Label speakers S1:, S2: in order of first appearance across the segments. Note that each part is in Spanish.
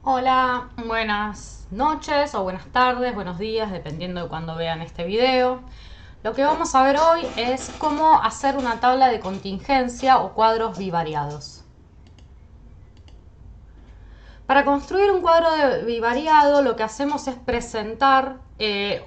S1: Hola, buenas noches o buenas tardes, buenos días, dependiendo de cuando vean este video. Lo que vamos a ver hoy es cómo hacer una tabla de contingencia o cuadros bivariados. Para construir un cuadro bivariado lo que hacemos es presentar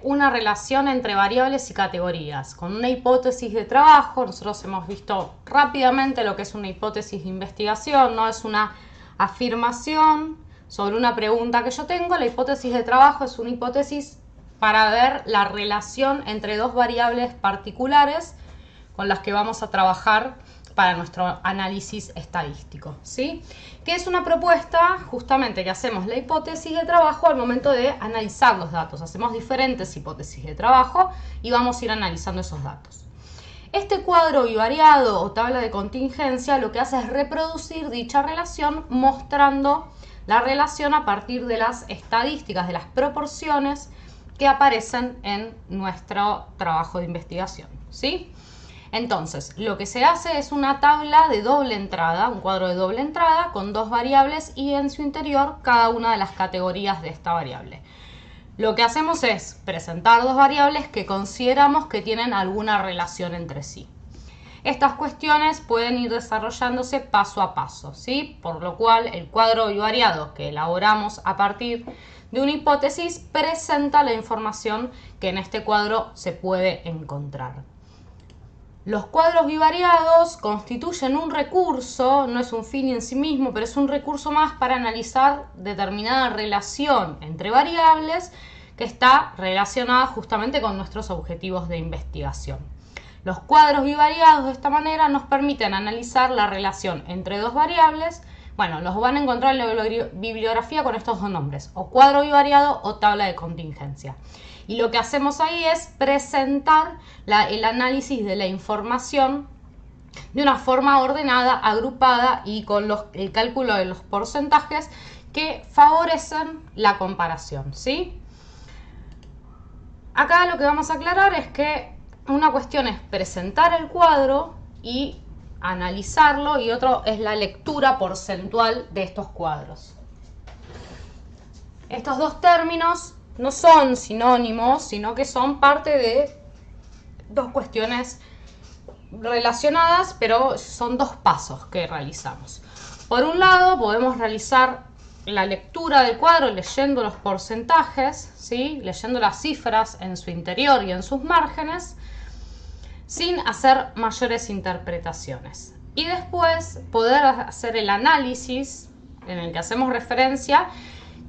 S1: una relación entre variables y categorías. Con una hipótesis de trabajo, nosotros hemos visto rápidamente lo que es una hipótesis de investigación, no es una afirmación sobre una pregunta que yo tengo. La hipótesis de trabajo es una hipótesis para ver la relación entre dos variables particulares con las que vamos a trabajar para nuestro análisis estadístico, ¿sí? Que es una propuesta justamente que hacemos la hipótesis de trabajo al momento de analizar los datos. Hacemos diferentes hipótesis de trabajo y vamos a ir analizando esos datos. Este cuadro bivariado o tabla de contingencia lo que hace es reproducir dicha relación mostrando la relación a partir de las estadísticas, de las proporciones que aparecen en nuestro trabajo de investigación, ¿sí? Entonces, lo que se hace es una tabla de doble entrada, un cuadro de doble entrada con dos variables y en su interior cada una de las categorías de esta variable. Lo que hacemos es presentar dos variables que consideramos que tienen alguna relación entre sí. Estas cuestiones pueden ir desarrollándose paso a paso, ¿sí? Por lo cual el cuadro bivariado que elaboramos a partir de una hipótesis presenta la información que en este cuadro se puede encontrar. Los cuadros bivariados constituyen un recurso, no es un fin en sí mismo, pero es un recurso más para analizar determinada relación entre variables que está relacionada justamente con nuestros objetivos de investigación. Los cuadros bivariados de esta manera nos permiten analizar la relación entre dos variables. Bueno, los van a encontrar en la bibliografía con estos dos nombres, o cuadro bivariado o tabla de contingencia. Y lo que hacemos ahí es presentar el análisis de la información de una forma ordenada, agrupada y con el cálculo de los porcentajes que favorecen la comparación, ¿sí? Acá lo que vamos a aclarar es que una cuestión es presentar el cuadro y analizarlo y otro es la lectura porcentual de estos cuadros. Estos dos términos no son sinónimos, sino que son parte de dos cuestiones relacionadas, pero son dos pasos que realizamos. Por un lado, podemos realizar la lectura del cuadro leyendo los porcentajes, ¿sí? Leyendo las cifras en su interior y en sus márgenes, sin hacer mayores interpretaciones. Y después poder hacer el análisis en el que hacemos referencia,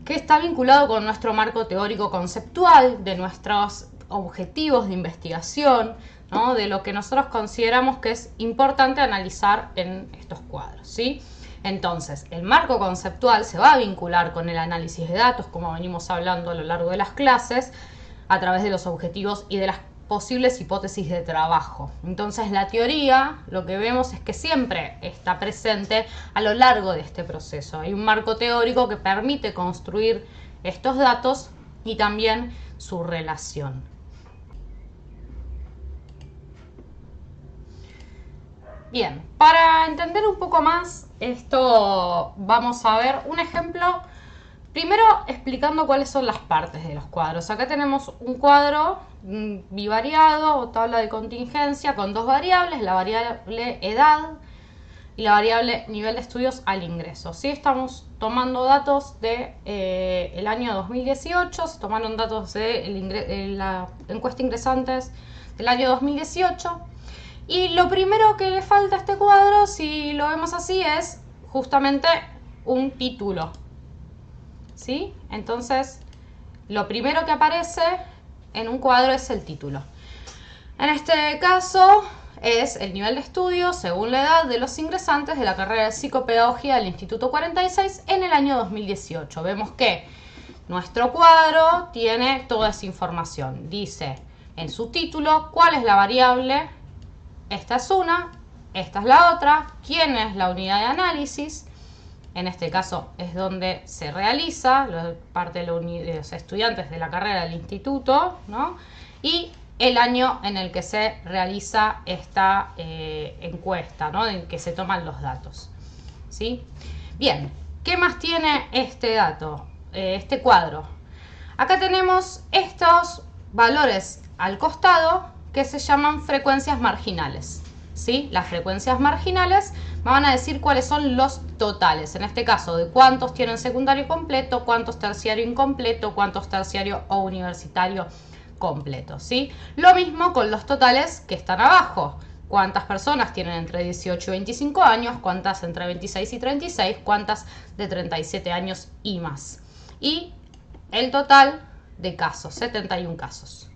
S1: que está vinculado con nuestro marco teórico conceptual, de nuestros objetivos de investigación, ¿no? De lo que nosotros consideramos que es importante analizar en estos cuadros, ¿sí? Entonces, el marco conceptual se va a vincular con el análisis de datos, como venimos hablando a lo largo de las clases, a través de los objetivos y de las posibles hipótesis de trabajo. Entonces, la teoría, lo que vemos es que siempre está presente a lo largo de este proceso. Hay un marco teórico que permite construir estos datos y también su relación. Bien, para entender un poco más esto, vamos a ver un ejemplo. Primero explicando cuáles son las partes de los cuadros. Acá tenemos un cuadro bivariado o tabla de contingencia con dos variables, la variable edad y la variable nivel de estudios al ingreso. ¿Sí? Estamos tomando datos de el año 2018, se tomaron datos de la encuesta ingresantes del año 2018. Y lo primero que le falta a este cuadro, si lo vemos así, es justamente un título. ¿Sí? Entonces, lo primero que aparece en un cuadro es el título. En este caso, es el nivel de estudio según la edad de los ingresantes de la carrera de psicopedagogía del Instituto 46 en el año 2018. Vemos que nuestro cuadro tiene toda esa información. Dice en su título cuál es la variable, esta es una, esta es la otra, quién es la unidad de análisis. En este caso es donde se realiza, parte de los estudiantes de la carrera del instituto, ¿no? Y el año en el que se realiza esta encuesta, ¿no? En que se toman los datos, ¿sí? Bien, ¿Qué más tiene este dato, este cuadro? Acá tenemos estos valores al costado que se llaman frecuencias marginales, ¿sí? Las frecuencias marginales me van a decir cuáles son los totales, en este caso de cuántos tienen secundario completo, cuántos terciario incompleto, cuántos terciario o universitario completo, ¿sí? Lo mismo con los totales que están abajo. Cuántas personas tienen entre 18 y 25 años, cuántas entre 26 y 36, cuántas de 37 años y más. Y el total de casos, 71 casos.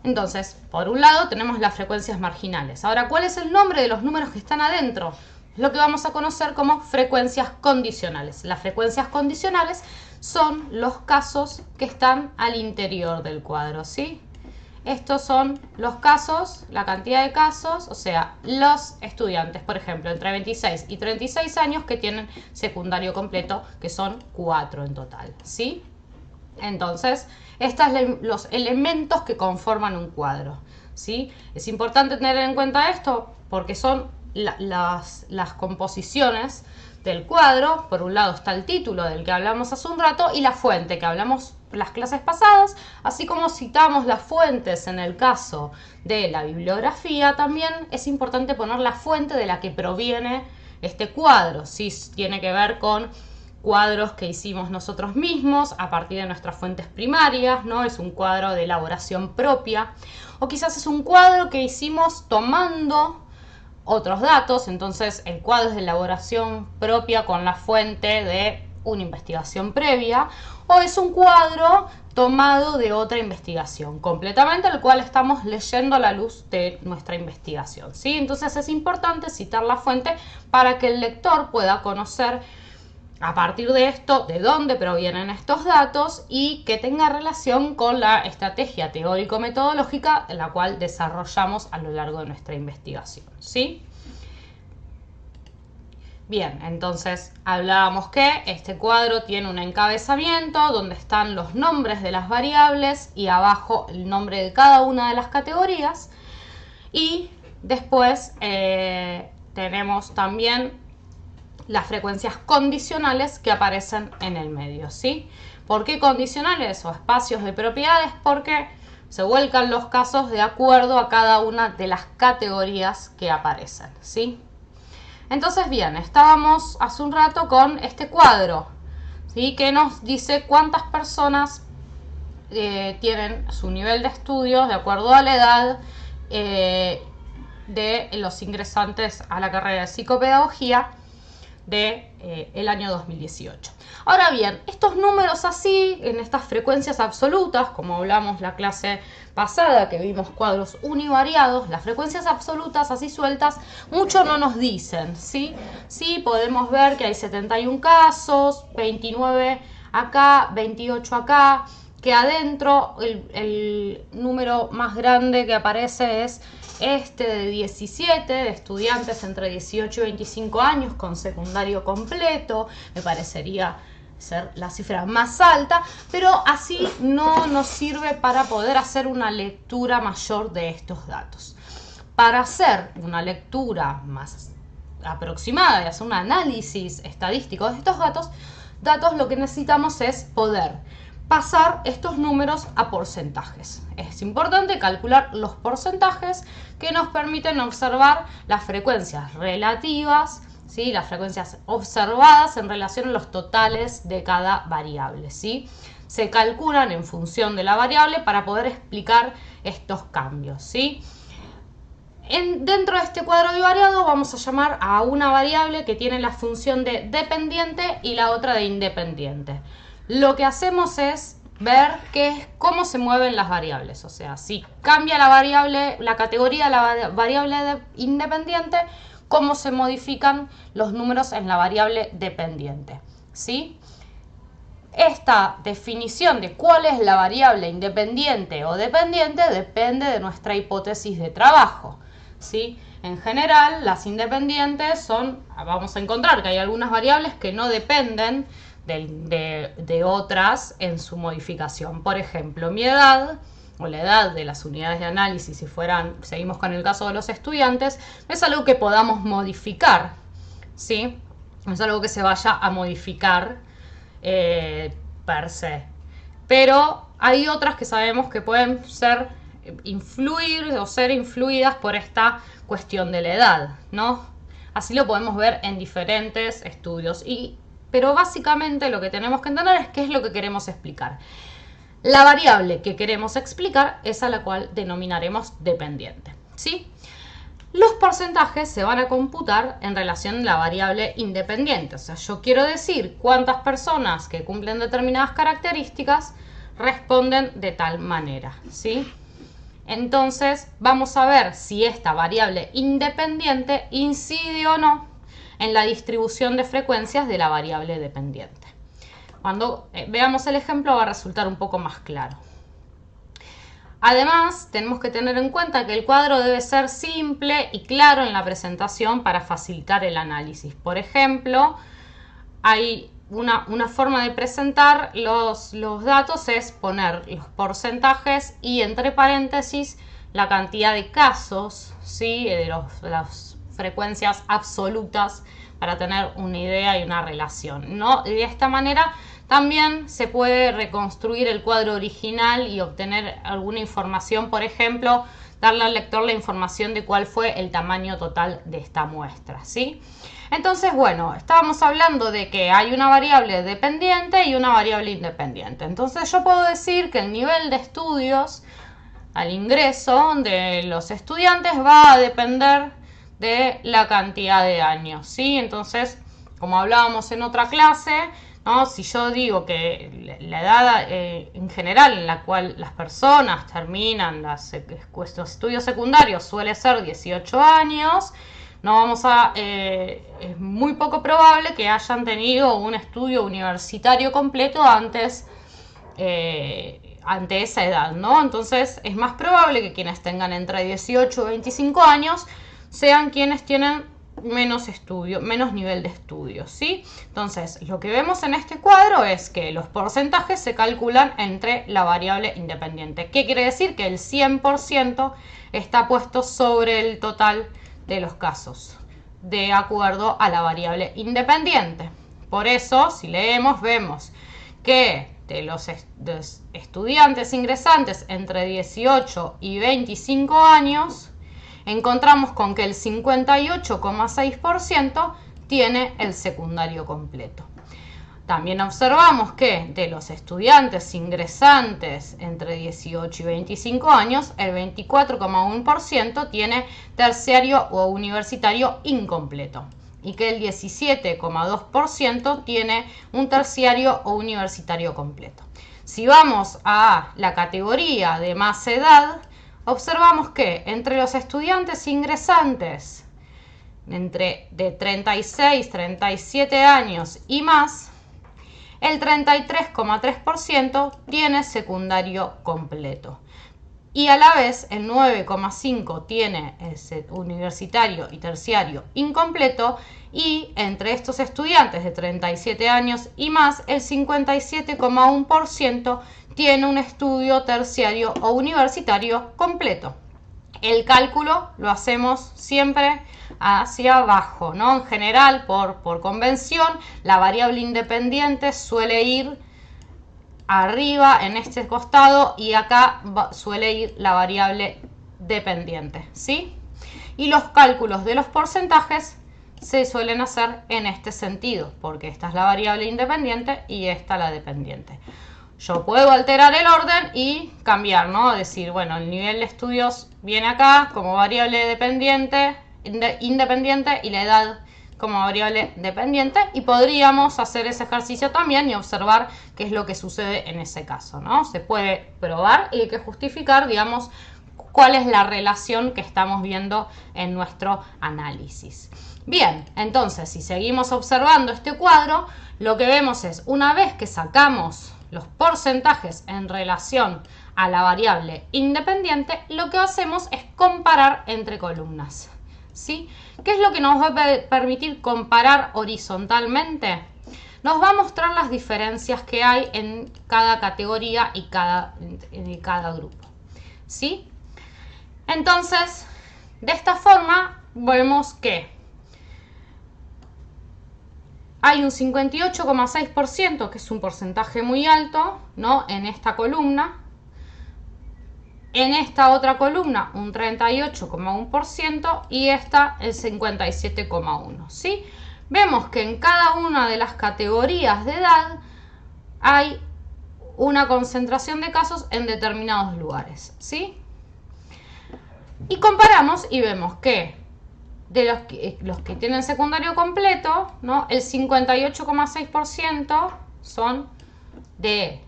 S1: Entonces, por un lado tenemos las frecuencias marginales. Ahora, ¿cuál es el nombre de los números que están adentro? Es lo que vamos a conocer como frecuencias condicionales. Las frecuencias condicionales son los casos que están al interior del cuadro, ¿sí? Estos son los casos, la cantidad de casos, o sea, los estudiantes, por ejemplo, entre 26 y 36 años que tienen secundario completo, que son 4 en total, ¿sí? Entonces, estos son los elementos que conforman un cuadro, ¿sí? Es importante tener en cuenta esto porque son las composiciones del cuadro. Por un lado está el título del que hablamos hace un rato y la fuente que hablamos las clases pasadas, así como citamos las fuentes en el caso de la bibliografía, también es importante poner la fuente de la que proviene este cuadro, si tiene que ver con cuadros que hicimos nosotros mismos a partir de nuestras fuentes primarias, ¿no? Es un cuadro de elaboración propia, o quizás es un cuadro que hicimos tomando otros datos, entonces el cuadro es de elaboración propia con la fuente de una investigación previa, o es un cuadro tomado de otra investigación completamente, el cual estamos leyendo a la luz de nuestra investigación, ¿sí? Entonces es importante citar la fuente para que el lector pueda conocer a partir de esto de dónde provienen estos datos y que tenga relación con la estrategia teórico-metodológica en la cual desarrollamos a lo largo de nuestra investigación, ¿sí? Bien, entonces hablábamos que este cuadro tiene un encabezamiento donde están los nombres de las variables y abajo el nombre de cada una de las categorías, y después tenemos también las frecuencias condicionales que aparecen en el medio, ¿sí? ¿Por qué condicionales o espacios de propiedades? Porque se vuelcan los casos de acuerdo a cada una de las categorías que aparecen, ¿sí? Entonces, bien, estábamos hace un rato con este cuadro, ¿sí? Que nos dice cuántas personas tienen su nivel de estudios de acuerdo a la edad de los ingresantes a la carrera de psicopedagogía el año 2018. Ahora bien, estos números así, en estas frecuencias absolutas, como hablamos la clase pasada que vimos cuadros univariados, las frecuencias absolutas así sueltas mucho no nos dicen, ¿sí? Sí podemos ver que hay 71 casos, 29 acá, 28 acá, que adentro el número más grande que aparece es este de 17, de estudiantes entre 18 y 25 años con secundario completo. Me parecería ser la cifra más alta, pero así no nos sirve para poder hacer una lectura mayor de estos datos. Para hacer una lectura más aproximada y hacer un análisis estadístico de estos datos lo que necesitamos es poder pasar estos números a porcentajes. Es importante calcular los porcentajes que nos permiten observar las frecuencias relativas, ¿sí? Las frecuencias observadas en relación a los totales de cada variable, ¿sí? Se calculan en función de la variable para poder explicar estos cambios, ¿sí? Dentro de este cuadro bivariado vamos a llamar a una variable que tiene la función de dependiente y la otra de independiente. Lo que hacemos es ver cómo se mueven las variables, o sea, si cambia la variable, la categoría de la variable independiente, cómo se modifican los números en la variable dependiente, ¿sí? Esta definición de cuál es la variable independiente o dependiente depende de nuestra hipótesis de trabajo, ¿sí? En general, las independientes vamos a encontrar que hay algunas variables que no dependen de otras en su modificación. Por ejemplo, mi edad o la edad de las unidades de análisis, si seguimos con el caso de los estudiantes, es algo que podamos modificar, ¿sí? no es algo que se vaya a modificar per se. Pero hay otras que sabemos que pueden influir o ser influidas por esta cuestión de la edad, ¿no? Así lo podemos ver en diferentes estudios. Pero básicamente lo que tenemos que entender es qué es lo que queremos explicar. La variable que queremos explicar es a la cual denominaremos dependiente, ¿sí? Los porcentajes se van a computar en relación a la variable independiente. O sea, yo quiero decir cuántas personas que cumplen determinadas características responden de tal manera, ¿sí? Entonces, vamos a ver si esta variable independiente incide o no en la distribución de frecuencias de la variable dependiente. Cuando veamos el ejemplo va a resultar un poco más claro. Además, tenemos que tener en cuenta que el cuadro debe ser simple y claro en la presentación para facilitar el análisis. Por ejemplo, hay una forma de presentar los datos es poner los porcentajes y entre paréntesis la cantidad de casos, ¿sí? de las frecuencias absolutas para tener una idea y una relación, ¿no? Y de esta manera también se puede reconstruir el cuadro original y obtener alguna información, por ejemplo, darle al lector la información de cuál fue el tamaño total de esta muestra, ¿sí? Entonces, bueno, estábamos hablando de que hay una variable dependiente y una variable independiente. Entonces yo puedo decir que el nivel de estudios al ingreso de los estudiantes va a depender de la cantidad de años, ¿sí? Entonces, como hablábamos en otra clase, ¿no? Si yo digo que la edad en general en la cual las personas terminan los estudios secundarios suele ser 18 años, no vamos a, es muy poco probable que hayan tenido un estudio universitario completo antes ante esa edad, ¿no? Entonces es más probable que quienes tengan entre 18 y 25 años sean quienes tienen menos nivel de estudio, ¿sí? Entonces, lo que vemos en este cuadro es que los porcentajes se calculan entre la variable independiente. ¿Qué quiere decir? Que el 100% está puesto sobre el total de los casos, de acuerdo a la variable independiente. Por eso, si leemos, vemos que de los estudiantes ingresantes entre 18 y 25 años, encontramos con que el 58,6% tiene el secundario completo. También observamos que de los estudiantes ingresantes entre 18 y 25 años, el 24,1% tiene terciario o universitario incompleto y que el 17,2% tiene un terciario o universitario completo. Si vamos a la categoría de más edad, observamos que entre los estudiantes ingresantes de 36, 37 años y más, el 33,3% tiene secundario completo. Y a la vez el 9,5% tiene ese universitario y terciario incompleto. Y entre estos estudiantes de 37 años y más, el 57,1% tiene un estudio terciario o universitario completo. El cálculo lo hacemos siempre hacia abajo, ¿no? En general, por convención, la variable independiente suele ir arriba en este costado y acá suele ir la variable dependiente, ¿sí? Y los cálculos de los porcentajes se suelen hacer en este sentido, porque esta es la variable independiente y esta la dependiente. Yo puedo alterar el orden y cambiar, ¿no? Decir, bueno, el nivel de estudios viene acá como variable dependiente, independiente y la edad como variable dependiente, y podríamos hacer ese ejercicio también y observar qué es lo que sucede en ese caso, ¿no? Se puede probar y hay que justificar, digamos, cuál es la relación que estamos viendo en nuestro análisis. Bien, entonces, si seguimos observando este cuadro, lo que vemos es, una vez que sacamos los porcentajes en relación a la variable independiente, lo que hacemos es comparar entre columnas, ¿sí? ¿Qué es lo que nos va a permitir comparar horizontalmente? Nos va a mostrar las diferencias que hay en cada categoría y en cada grupo, ¿sí? Entonces, de esta forma vemos que hay un 58,6%, que es un porcentaje muy alto, ¿no? En esta columna. En esta otra columna un 38,1% y esta el 57,1%, ¿sí? Vemos que en cada una de las categorías de edad hay una concentración de casos en determinados lugares, ¿sí? Y comparamos y vemos que de los que tienen secundario completo, ¿no? El 58,6% son de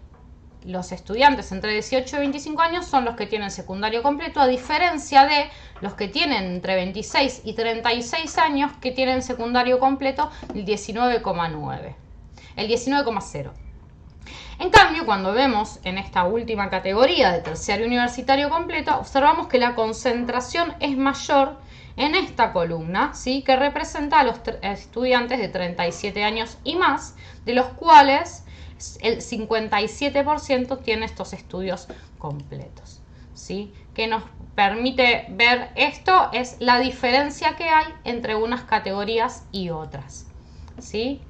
S1: los estudiantes entre 18 y 25 años son los que tienen secundario completo, a diferencia de los que tienen entre 26 y 36 años que tienen secundario completo el 19,9, el 19,0. En cambio, cuando vemos en esta última categoría de terciario universitario completo, observamos que la concentración es mayor en esta columna, ¿sí? Que representa a los estudiantes de 37 años y más, de los cuales el 57% tiene estos estudios completos, ¿sí? Que nos permite ver esto es la diferencia que hay entre unas categorías y otras, ¿sí?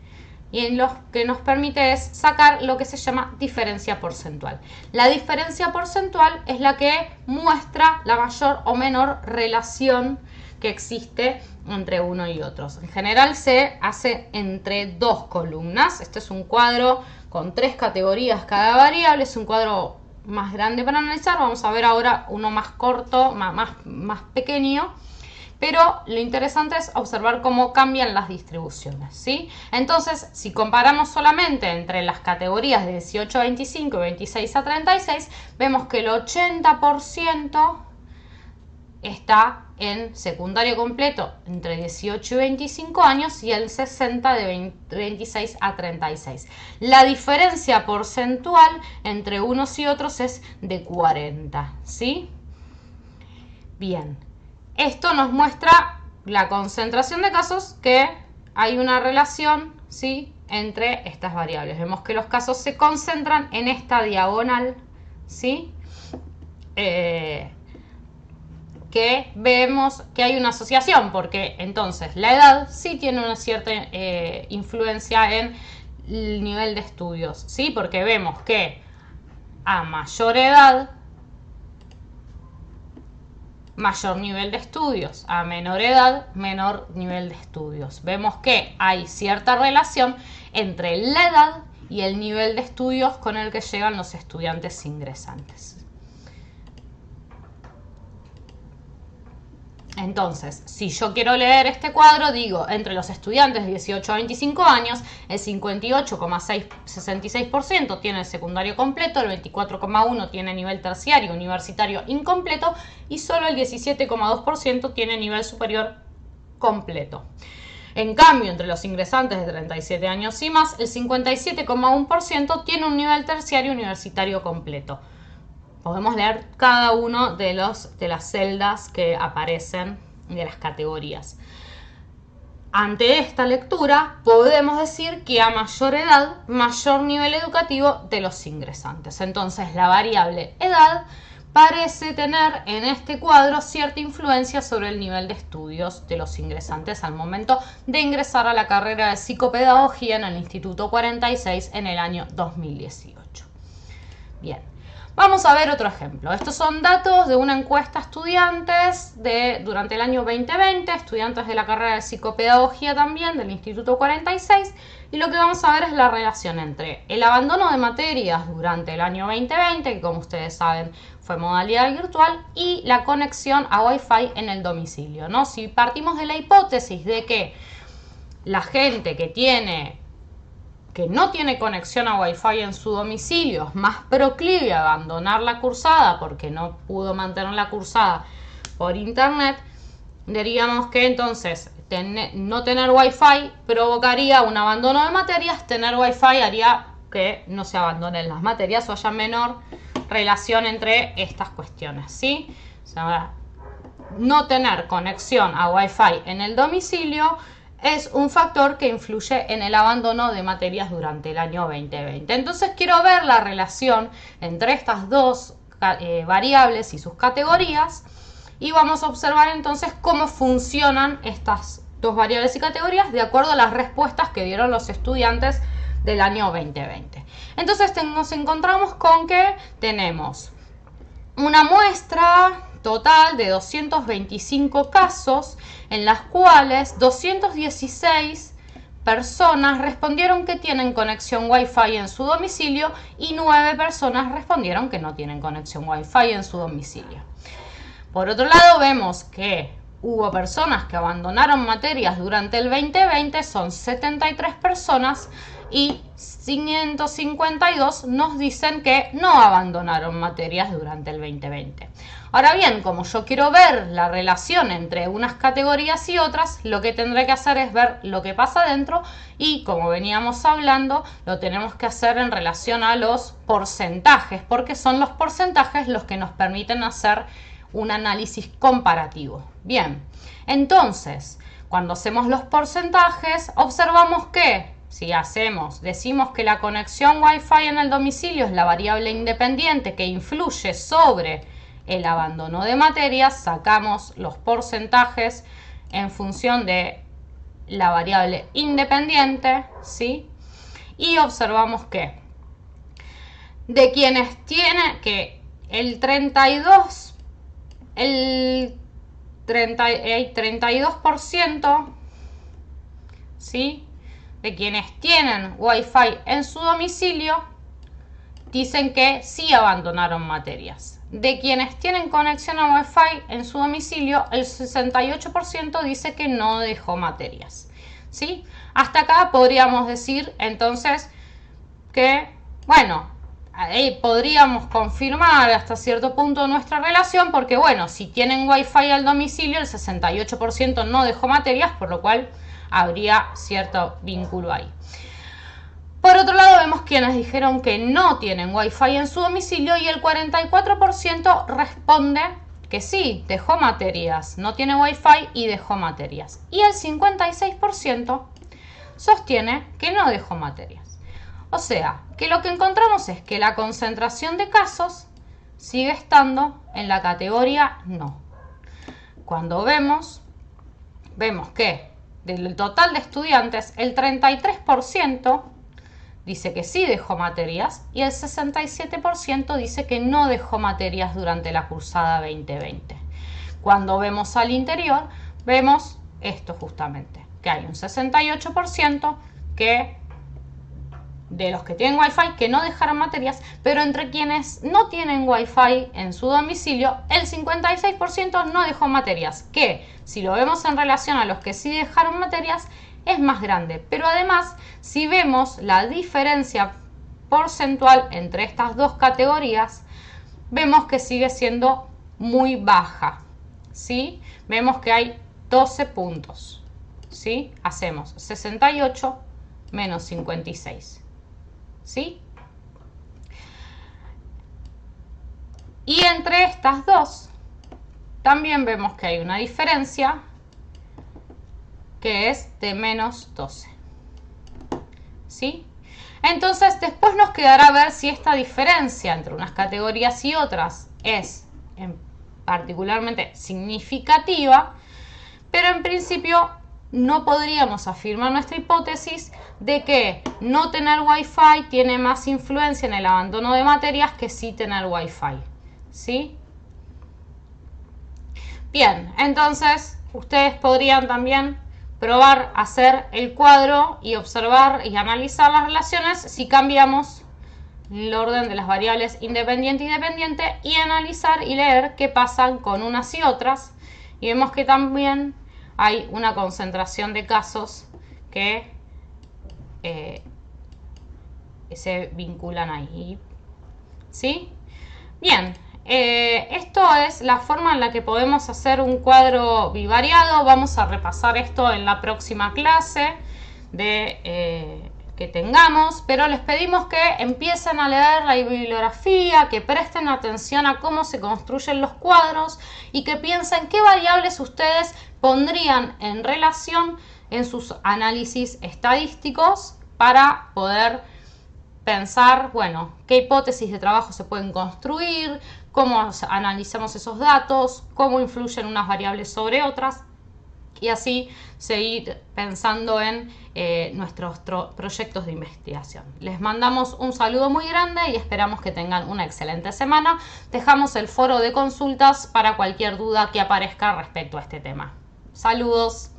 S1: Y en lo que nos permite es sacar lo que se llama diferencia porcentual. La diferencia porcentual es la que muestra la mayor o menor relación que existe entre uno y otros. En general se hace entre dos columnas. Este es un cuadro con 3 categorías cada variable. Es un cuadro más grande para analizar. Vamos a ver ahora uno más corto, más pequeño. Pero lo interesante es observar cómo cambian las distribuciones, ¿sí? Entonces, si comparamos solamente entre las categorías de 18 a 25 y 26 a 36, vemos que el 80% está en secundario completo entre 18 y 25 años y el 60% de 26 a 36. La diferencia porcentual entre unos y otros es de 40, ¿sí? Bien, esto nos muestra la concentración de casos, que hay una relación, ¿sí?, entre estas variables. Vemos que los casos se concentran en esta diagonal, ¿sí? Que vemos que hay una asociación, porque entonces la edad sí tiene una cierta influencia en el nivel de estudios, ¿sí? Porque vemos que a mayor edad, mayor nivel de estudios, a menor edad, menor nivel de estudios. Vemos que hay cierta relación entre la edad y el nivel de estudios con el que llegan los estudiantes ingresantes. Entonces, si yo quiero leer este cuadro, digo, entre los estudiantes de 18 a 25 años, el 58,66% tiene el secundario completo, el 24,1% tiene nivel terciario universitario incompleto y solo el 17,2% tiene nivel superior completo. En cambio, entre los ingresantes de 37 años y más, el 57,1% tiene un nivel terciario universitario completo. Podemos leer cada uno de las celdas que aparecen de las categorías. Ante esta lectura podemos decir que a mayor edad, mayor nivel educativo de los ingresantes. Entonces la variable edad parece tener en este cuadro cierta influencia sobre el nivel de estudios de los ingresantes al momento de ingresar a la carrera de psicopedagogía en el Instituto 46 en el año 2018. Bien. Vamos a ver otro ejemplo. Estos son datos de una encuesta a estudiantes durante el año 2020, estudiantes de la carrera de psicopedagogía también del Instituto 46, y lo que vamos a ver es la relación entre el abandono de materias durante el año 2020, que como ustedes saben fue modalidad virtual, y la conexión a Wi-Fi en el domicilio, ¿no? Si partimos de la hipótesis de que la gente que no tiene conexión a Wi-Fi en su domicilio es más proclive a abandonar la cursada porque no pudo mantener la cursada por internet, diríamos que entonces no tener Wi-Fi provocaría un abandono de materias, tener Wi-Fi haría que no se abandonen las materias o haya menor relación entre estas cuestiones, ¿sí? O sea, no tener conexión a Wi-Fi en el domicilio es un factor que influye en el abandono de materias durante el año 2020. Entonces quiero ver la relación entre estas dos variables y sus categorías y vamos a observar entonces cómo funcionan estas dos variables y categorías de acuerdo a las respuestas que dieron los estudiantes del año 2020. Entonces nos encontramos con que tenemos una muestra total de 225 casos en las cuales 216 personas respondieron que tienen conexión Wi-Fi en su domicilio y 9 personas respondieron que no tienen conexión Wi-Fi en su domicilio. Por otro lado, vemos que hubo personas que abandonaron materias durante el 2020, son 73 personas, y 552 nos dicen que no abandonaron materias durante el 2020. Ahora bien, como yo quiero ver la relación entre unas categorías y otras, lo que tendré que hacer es ver lo que pasa dentro y, como veníamos hablando, lo tenemos que hacer en relación a los porcentajes, porque son los porcentajes los que nos permiten hacer un análisis comparativo. Bien, entonces, cuando hacemos los porcentajes, observamos que si decimos que la conexión Wi-Fi en el domicilio es la variable independiente que influye sobre el abandono de materias, sacamos los porcentajes en función de la variable independiente, ¿sí? Y observamos que de quienes tienen que el 32%, ¿sí?, de quienes tienen Wi-Fi en su domicilio dicen que sí abandonaron materias. De quienes tienen conexión a Wi-Fi en su domicilio, el 68% dice que no dejó materias, ¿sí? Hasta acá podríamos decir entonces que, bueno, ahí podríamos confirmar hasta cierto punto nuestra relación, porque, bueno, si tienen Wi-Fi al domicilio, el 68% no dejó materias, por lo cual habría cierto vínculo ahí. Por otro lado, vemos quienes dijeron que no tienen Wi-Fi en su domicilio y el 44% responde que sí, dejó materias, no tiene Wi-Fi y dejó materias. Y el 56% sostiene que no dejó materias. O sea, que lo que encontramos es que la concentración de casos sigue estando en la categoría no. Cuando vemos que del total de estudiantes, el 33% dice que sí dejó materias y el 67% dice que no dejó materias durante la cursada 2020. Cuando vemos al interior, vemos esto justamente, que hay un 68% que de los que tienen Wi-Fi que no dejaron materias, pero entre quienes no tienen Wi-Fi en su domicilio, el 56% no dejó materias, que si lo vemos en relación a los que sí dejaron materias, es más grande. Pero además, si vemos la diferencia porcentual entre estas dos categorías, vemos que sigue siendo muy baja, ¿sí? Vemos que hay 12 puntos, ¿sí? Hacemos 68 menos 56. ¿Sí? Y entre estas dos también vemos que hay una diferencia que es de menos 12. ¿Sí? Entonces después nos quedará ver si esta diferencia entre unas categorías y otras es particularmente significativa, pero en principio no podríamos afirmar nuestra hipótesis de que no tener Wi-Fi tiene más influencia en el abandono de materias que sí tener Wi-Fi, ¿sí? Bien, entonces ustedes podrían también probar a hacer el cuadro y observar y analizar las relaciones si cambiamos el orden de las variables independiente y dependiente y analizar y leer qué pasan con unas y otras, y vemos que también hay una concentración de casos que se vinculan ahí, ¿sí? Bien, esto es la forma en la que podemos hacer un cuadro bivariado. Vamos a repasar esto en la próxima clase que tengamos, pero les pedimos que empiecen a leer la bibliografía, que presten atención a cómo se construyen los cuadros y que piensen qué variables ustedes pondrían en relación en sus análisis estadísticos para poder pensar, bueno, qué hipótesis de trabajo se pueden construir, cómo analizamos esos datos, cómo influyen unas variables sobre otras y así seguir pensando en nuestros proyectos de investigación. Les mandamos un saludo muy grande y esperamos que tengan una excelente semana. Dejamos el foro de consultas para cualquier duda que aparezca respecto a este tema. Saludos.